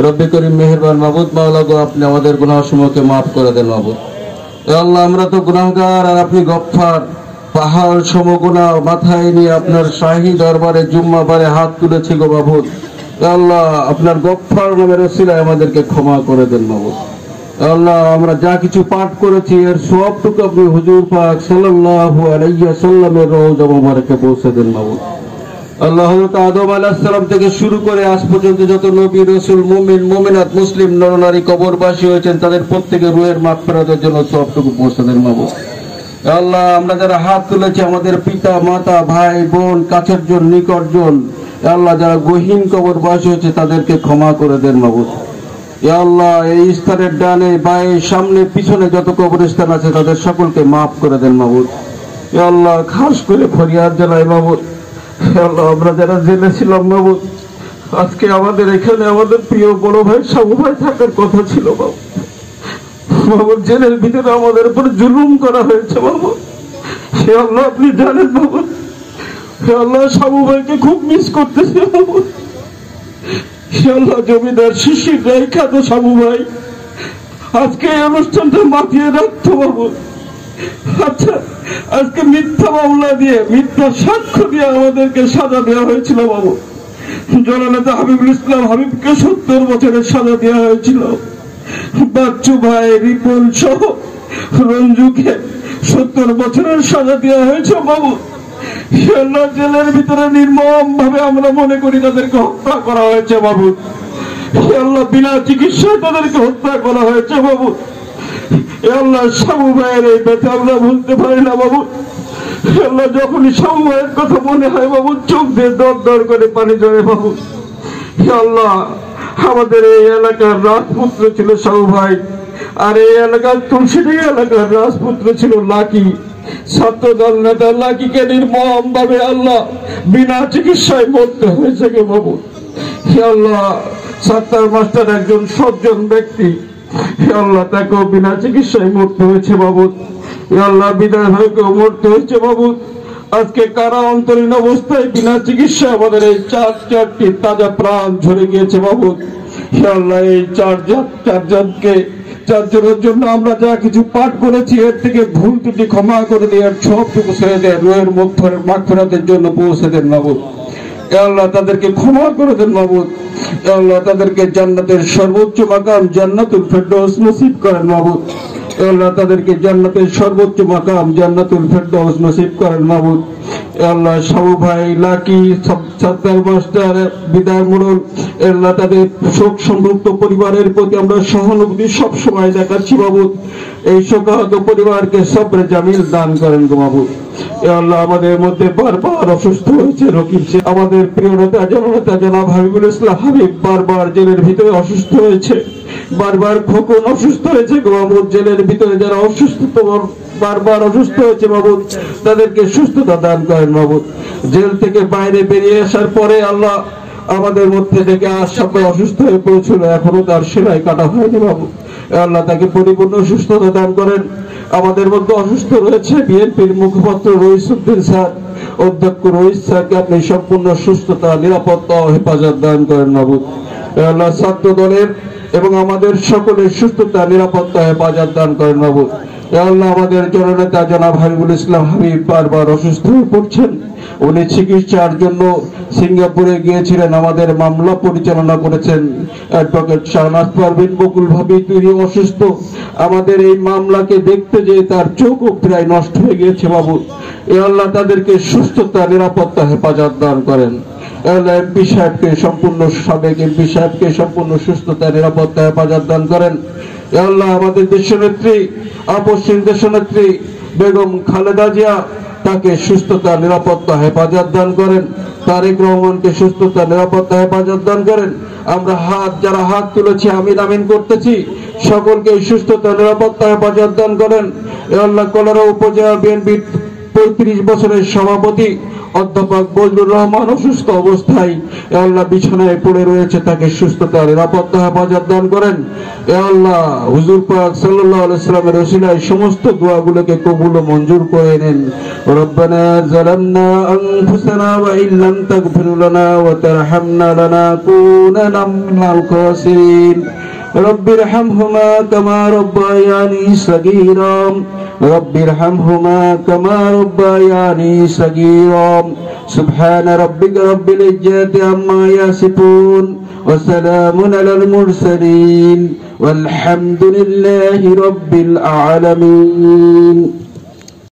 রব্বি করিম মেহেরবান মাবুদ মাওলা গো, আপনি আমাদের গুনাহসমূহকে মাফ করে দেন মাবুদ। এ আল্লাহ, আমরা তো গুনাহগার আর আপনি গফফার। পাহাড় সম গুনাহ মাথায় নিয়ে আপনার শাহী দরবারে জুম্মাবারে হাত তুলেছি গো মাবুদ। এ আল্লাহ, আপনার গফফার নামের ওসিলায় আমাদেরকে ক্ষমা করে দেন মাবুদ। আল্লাহ, আমরা যা কিছু পাঠ করেছি এর সবটুকু আপনি হুজুর পাক সাল্লাল্লাহু আলাইহি ওয়াসাল্লামের রওজা মুবারকে পৌঁছে দেন মাবুদ। আল্লাহ, হযরত আদম আলাইহিস সালাম থেকে শুরু করে আজ পর্যন্ত যত নবী রাসূল মুমিন মুমিনাত মুসলিম নরনারী কবরবাসী হয়েছেন তাদের প্রত্যেকের রূহের মাগফিরাতের জন্য সবটুকু পৌঁছে দেন মাবুদ। আল্লাহ, আমরা যারা হাত তুলেছি আমাদের পিতা মাতা ভাই বোন কাছের জন নিকটজন আল্লাহ যারা গহীন কবরবাসী হয়েছে তাদেরকে ক্ষমা করে দেন মাবুদ। ইয়া আল্লাহ, এই স্থানের ডানে বায়ে সামনে পিছনে যত কবরস্থান আছে তাদের সকলকে মাফ করে দেন মাবুদ। ইয়া আল্লাহ, খাস করে ফরিয়াদ জানাই মাবুদ। ইয়া আল্লাহ, আমরা যারা জেলে ছিলাম মাবুদ, আজকে আমাদের এখানে আমাদের প্রিয় বড় ভাই সাবু ভাই থাকার কথা ছিল মাবুদ। মাবুদ, জেলের ভিতরে আমাদের উপর জুলুম করা হয়েছে মাবুদ। ইয়া আল্লাহ, আপনি জানেন মাবুদ। ইয়া আল্লাহ, সাবু ভাইকে খুব মিস করতেছি মাবুদ। ইয়া আল্লাহ, জমিদার শিশির রায় খাত সাবু ভাই আজকে এই অনুষ্ঠানটা মাতিয়ে রাখতো মাবুদ। আচ্ছা, আজকে মিথ্যা মামলা দিয়ে মিথ্যা সাক্ষ্য দিয়ে আমাদেরকে সাজা দেওয়া হয়েছিল মাবুদ। জননেতা হাবিবুল ইসলাম হাবিবকে 70 বছরের সাজা দেওয়া হয়েছিল। বাচ্চু ভাই রিপন সহ রঞ্জুকে 70 বছরের সাজা দেওয়া হয়েছে মাবুদ। জেলের ভিতরে নির্মম ভাবে আমরা মনে করি তাদেরকে হত্যা করা হয়েছে মাবুদ। আল্লাহ, বিনা চিকিৎসায় তাদেরকে হত্যা করা হয়েছে মাবুদ। আল্লাহ, সাবু ভাইয়ের এই ব্যথা আমরা বুঝতে পারি না মাবুদ। আল্লাহ, যখনই সাবু ভাইয়ের কথা মনে হয় মাবুদ চোখ দিয়ে দর দর করে পানি ঝরে মাবুদ। আল্লাহ, আমাদের এই এলাকার রাজপুত্র ছিল সাবু ভাই, আর এই এলাকার তুলসিডি এলাকার রাজপুত্র ছিল লাকি। ছাত্রদল নেতা লাকিকে নির্মম ভাবে আল্লাহ বিনা চিকিৎসায় মরতে হয়েছে গে মাবুদ। আল্লাহ, সাত্তার মাস্টার একজন সজ্জন ব্যক্তি, আল্লাহ তাকেও বিনা চিকিৎসায় মরতে হয়েছে মাবুদ। আল্লাহ, বিদায় ভাইকেও মরতে হয়েছে মাবুদ। আজকে কারা অন্তরীণ অবস্থায় বিনা চিকিৎসায় আমাদের এই চারটি তাজা প্রাণ ঝরে গিয়েছে মাবুদ। আল্লাহ, এই চারজনের জন্য আমরা যা কিছু পাঠ করেছি এর থেকে ভুল ত্রুটি ক্ষমা করে দিয়ে সবটুকু ছেড়ে দেন, রুহের মাগফিরাতের জন্য পৌঁছে দেন মাবুদ। আল্লাহ, তাদেরকে ক্ষমা করে দেন মাবুদ। আল্লাহ, তাদেরকে জান্নাতের সর্বোচ্চ মাকাম জান্নাতুল ফেরদৌস নসিব করেন মাবুদ। আল্লাহ, তাদেরকে জান্নাতের সর্বোচ্চ মাকাম জান্নাতুল ফেরদৌস নসিব করেন মাবুদ। আল্লাহ, সাবু ভাই লাকি সাত্তার মাস্টার বিদায় মোড়ল আল্লাহ তাদের শোক সম্পৃক্ত পরিবারের প্রতি আমরা সহানুভূতি সব সময় দেখাচ্ছি মাবুদ। এই শোকাহত পরিবারকে সবরে জামিল দান করেন গো মাবুদ। আল্লাহ, আমাদের মধ্যে বারবার অসুস্থ হয়েছে রকিব, আমাদের প্রিয় নেতা জননেতা জনাব হাবিবুল ইসলাম হাবিব বারবার জেলের ভিতরে অসুস্থ হয়েছে। বারবার খোকন অসুস্থ হয়েছে গো মাবুদ। জেলের ভিতরে যারা অসুস্থ বারবার অসুস্থ হয়েছে মাবুদ, তাদেরকে সুস্থতা দান করেন মাবুদ। জেল থেকে বাইরে বেরিয়ে আসার পরে আল্লাহ আমাদের মধ্যে থেকে আসামে অসুস্থ হয়ে পড়েছিল, এখনো তার সেলাই কাটা হয়নি মাবুদ। আল্লাহ, তাকে পরিপূর্ণ সুস্থতা দান করেন। আমাদের মধ্যে অসুস্থ রয়েছে বিএনপির মুখপাত্র রইসউদ্দিন স্যার, অধ্যক্ষ রইস স্যারকে আপনি সম্পূর্ণ সুস্থতা নিরাপত্তা ও হেফাজত দান করেন মাবুদ। আল্লাহ, ছাত্র দলের এবং আমাদের সকলের সুস্থতা নিরাপত্তা হেফাজত দান করেন মাবুদ। আল্লাহ, আমাদের জননেতা জনাব হাবিবুল ইসলাম হাবিব বারবার অসুস্থ হয়ে পড়ছেন। উনি চিকিৎসার জন্য সিঙ্গাপুরে গিয়েছিলেন, আমাদের মামলা পরিচালনা করেছেন অ্যাডভোকেট শাহনাজ পারভীন বকুল ভাবি, তিনি অসুস্থ। আমাদের এই মামলাকে দেখতে যে তার চোখও প্রায় নষ্ট হয়ে গিয়েছে বাবু। এ আল্লাহ, তাদেরকে সুস্থতা নিরাপত্তা হেফাজত দান করেন। এমপি সাহেবকে সম্পূর্ণ সাবেক এমপি সাহেবকে সম্পূর্ণ সুস্থতা নিরাপত্তা হেফাজত দান করেন। এ আল্লাহ, আমাদের দেশনেত্রী আপসহীন দেশনেত্রী বেগম খালেদা জিয়া, তাকে সুস্থতা নিরাপত্তা হেফাজত দান করেন। তারেক রহমানকে সুস্থতা নিরাপত্তা হেফাজত দান করেন। আমরা যারা হাত তুলেছি আমিন আমিন করতেছি, সকলকে সুস্থতা নিরাপত্তা হেফাজত দান করেন। এ আল্লাহ, কলারা উপজেলা বিএনপির 35 বছরের সভাপতি অধ্যাপক বজলুর রহমান অসুস্থ অবস্থায় এ আল্লাহ বিছানায় পড়ে রয়েছে, তাকে সুস্থতা নিরাপত্তা হেফাজত দান করেন। এ আল্লাহ হুজুর পাক সাল্লাল্লাহু আলাইহি ওয়াসাল্লামের ওসিলায় সমস্ত দোয়াগুলোকে কবুল ও মঞ্জুর করে নেন। রব্বানা যালামনা আনফুসানা ওয়া ইল্লাম তাগফির লানা ওয়া তারহামনা লানাকুনান্না মিনাল খাসিরিন। رب ارحمهما كما ربياني صغيرا رب ارحمهما كما ربياني صغيرا سبحان ربك رب العزة عما يصفون وسلام على المرسلين والحمد لله رب العالمين.